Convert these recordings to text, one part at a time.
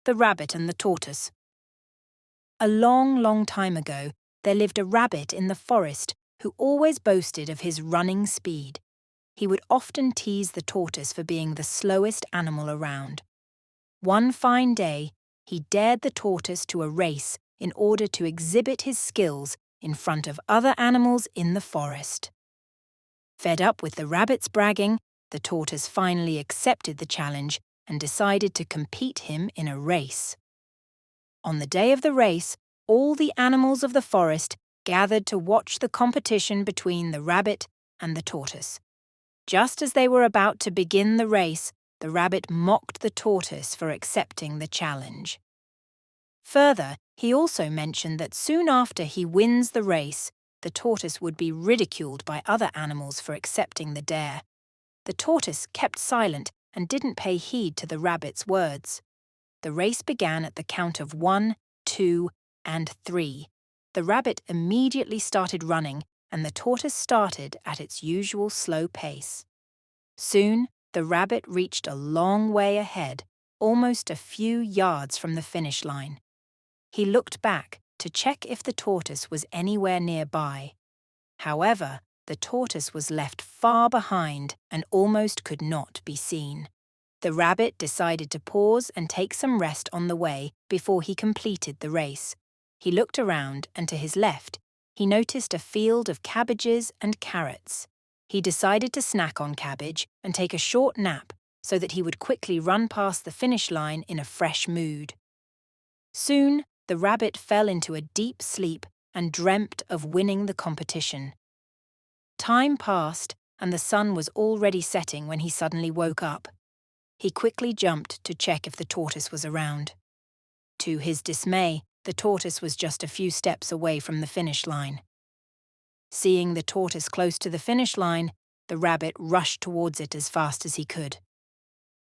The Rabbit and the Tortoise. A long, long time ago, there lived a rabbit in the forest who always boasted of his running speed. He would often tease the tortoise for being the slowest animal around. One fine day, he dared the tortoise to a race in order to exhibit his skills in front of other animals in the forest. Fed up with the rabbit's bragging, the tortoise finally accepted the challenge and decided to compete him in a race. On the day of the race, all the animals of the forest gathered to watch the competition between the rabbit and the tortoise. Just as they were about to begin the race, the rabbit mocked the tortoise for accepting the challenge. Further, he also mentioned that soon after he wins the race, the tortoise would be ridiculed by other animals for accepting the dare. The tortoise kept silent and didn't pay heed to the rabbit's words. The race began at the count of 1, 2, and 3. The rabbit immediately started running, and the tortoise started at its usual slow pace. Soon, the rabbit reached a long way ahead, almost a few yards from the finish line. He looked back to check if the tortoise was anywhere nearby. However, the tortoise was left far behind and almost could not be seen. The rabbit decided to pause and take some rest on the way before he completed the race. He looked around, and to his left, he noticed a field of cabbages and carrots. He decided to snack on cabbage and take a short nap so that he would quickly run past the finish line in a fresh mood. Soon, the rabbit fell into a deep sleep and dreamt of winning the competition. Time passed, and the sun was already setting when he suddenly woke up. He quickly jumped to check if the tortoise was around. To his dismay, the tortoise was just a few steps away from the finish line. Seeing the tortoise close to the finish line, the rabbit rushed towards it as fast as he could.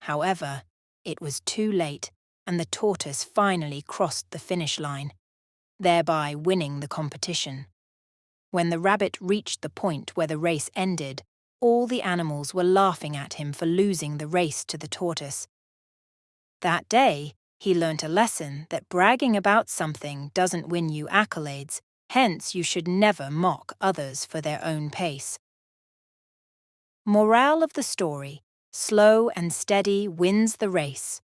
However, it was too late, and the tortoise finally crossed the finish line, thereby winning the competition. When the rabbit reached the point where the race ended, all the animals were laughing at him for losing the race to the tortoise. That day, he learnt a lesson that bragging about something doesn't win you accolades, hence you should never mock others for their own pace. Morale of the story: slow and steady wins the race.